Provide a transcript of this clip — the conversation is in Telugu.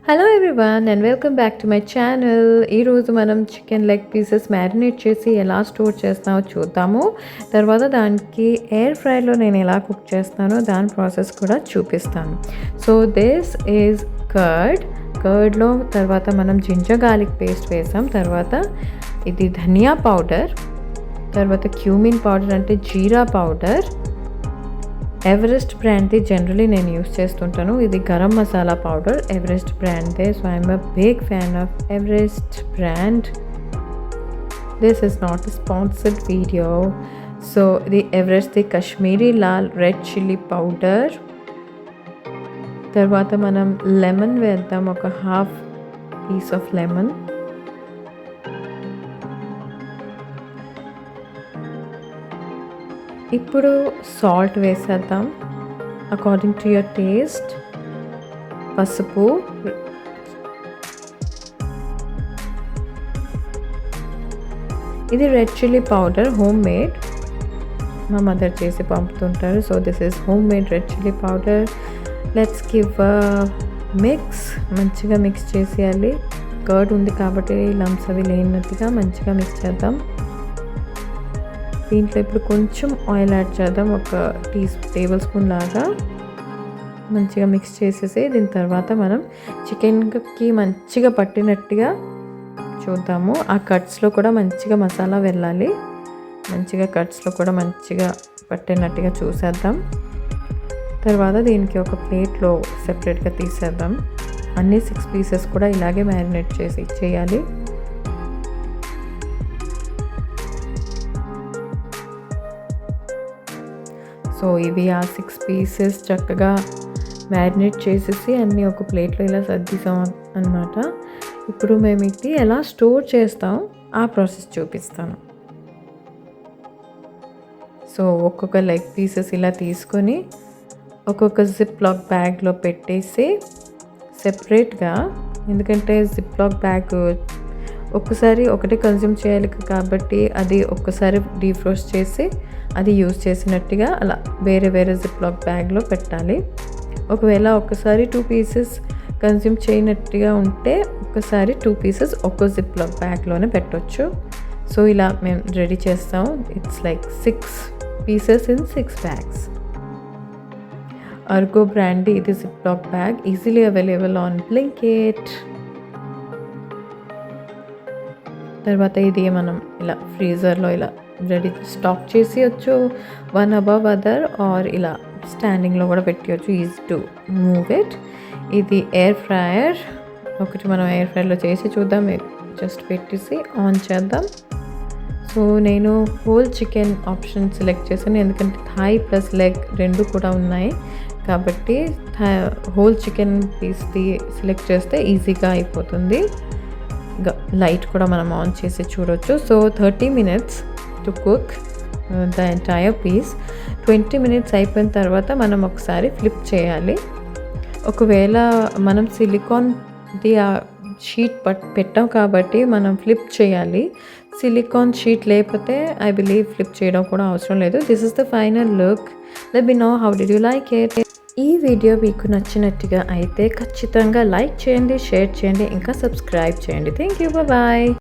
Hello everyone and welcome back to my channel. ఈరోజు మనం చికెన్ లెగ్ పీసెస్ మ్యారినేట్ చేసి ఎలా స్టోర్ చేస్తామో చూద్దాము. తర్వాత దానికి ఎయిర్ ఫ్రైలో నేను ఎలా కుక్ చేస్తానో దాని ప్రాసెస్ కూడా చూపిస్తాను. సో దిస్ ఈజ్ కర్డ్లో తర్వాత మనం జింజర్ గార్లిక్ పేస్ట్ వేసాం. తర్వాత ఇది ధనియా పౌడర్, తర్వాత క్యూమిన్ పౌడర్ అంటే జీరా పౌడర్, ఎవరెస్ట్ బ్రాండ్ది జనరలీ నేను యూస్ చేస్తుంటాను. ఇది గరం మసాలా పౌడర్ ఎవరెస్ట్ బ్రాండ్దే. So I'm a big fan of Everest brand. This is not a sponsored video. So ఇది ఎవరెస్ట్ది Kashmiri Lal red chilli powder. తర్వాత మనం లెమన్ వేద్దాం, ఒక హాఫ్ పీస్ ఆఫ్ లెమన్. ఇప్పుడు సాల్ట్ వేసేద్దాం అకార్డింగ్ టు యువర్ టేస్ట్. పసుపు, ఇది red chilli powder home made, మా మదర్ చేసి పంపుతుంటారు. So this is home made red chilli powder. Let's give mix. మంచిగా మిక్స్ చేసేయాలి. కర్డ్ ఉంది కాబట్టి లంప్స్ అవి లేనట్టుగా మంచిగా మిక్స్ చేద్దాం. దీంట్లో ఇప్పుడు కొంచెం ఆయిల్ యాడ్ చేద్దాం, ఒక టేబుల్ స్పూన్ లాగా. మంచిగా మిక్స్ చేసేసి దీని తర్వాత మనం చికెన్కి మంచిగా పట్టినట్టుగా చూద్దాము. ఆ కట్స్లో కూడా మంచిగా మసాలా వెళ్ళాలి. మంచిగా కట్స్లో కూడా మంచిగా పట్టినట్టుగా చూసేద్దాం. తర్వాత దీనికి ఒక ప్లేట్లో సెపరేట్గా తీసేద్దాం. అన్ని 6 పీసెస్ కూడా ఇలాగే మ్యారినేట్ చేసి ఇచ్చేయాలి. సో ఇవి ఆ 6 పీసెస్ చక్కగా మ్యారినేట్ చేసేసి అన్నీ ఒక ప్లేట్లో ఇలా సర్దిసాం అన్నమాట. ఇప్పుడు మేము ఇది ఎలా స్టోర్ చేస్తాం ఆ ప్రాసెస్ చూపిస్తాను. సో ఒక్కొక్క లెగ్ పీసెస్ ఇలా తీసుకొని ఒక్కొక్క జిప్ లాక్ బ్యాగ్లో పెట్టేసి సెపరేట్గా, ఎందుకంటే జిప్ లాక్ బ్యాగ్ ఒక్కసారి ఒకటి కన్జ్యూమ్ చేయాలి కాబట్టి అది ఒక్కసారి డీఫ్రోస్ట్ చేసి అది యూజ్ చేసినట్టుగా అలా వేరే వేరే జిప్ లాక్ బ్యాగ్లో పెట్టాలి. ఒకవేళ ఒక్కసారి 2 పీసెస్ కన్జ్యూమ్ చేయనట్టుగా ఉంటే ఒక్కసారి 2 పీసెస్ ఒక్కో జిప్ లాక్ బ్యాగ్లోనే పెట్టవచ్చు. సో ఇలా మేము రెడీ చేస్తాం. It's like 6 pieces in 6 bags. Argo brand ఇది zip lock bag, easily available on Blinkit. తర్వాత ఇది మనం ఇలా ఫ్రీజర్లో ఇలా రెడీ స్టాక్ చేసేయచ్చు, వన్ అబవ్ అదర్ ఆర్ ఇలా స్టాండింగ్లో కూడా పెట్టవచ్చు, ఈజీ టు మూవ్ ఇట్. ఇది ఎయిర్ ఫ్రైయర్. ఒకటి మనం ఎయిర్ ఫ్రైయర్లో చేసి చూద్దాం. జస్ట్ పెట్టేసి ఆన్ చేద్దాం. సో నేను హోల్ చికెన్ ఆప్షన్ సెలెక్ట్ చేశాను, ఎందుకంటే థాయ్ ప్లస్ లెగ్ రెండు కూడా ఉన్నాయి కాబట్టి హోల్ చికెన్ పీస్ది సెలెక్ట్ చేస్తే ఈజీగా అయిపోతుంది. లైట్ కూడా మనం ఆన్ చేసి చూడవచ్చు. So 30 minutes to cook the entire piece. 20 minutes అయిపోయిన తర్వాత మనం ఒకసారి ఫ్లిప్ చేయాలి. ఒకవేళ మనం సిలికాన్ది ఆ షీట్ పెట్టాం కాబట్టి మనం ఫ్లిప్ చేయాలి. సిలికాన్ షీట్ లేకపోతే ఐ బిలీవ్ ఫ్లిప్ చేయడం కూడా అవసరం లేదు. This is the final look. Let me know how did you like it. ఈ వీడియో మీకు నచ్చినట్టుగా అయితే ఖచ్చితంగా లైక్ చేయండి, షేర్ చేయండి, ఇంకా సబ్స్క్రైబ్ చేయండి. Thank you, bye.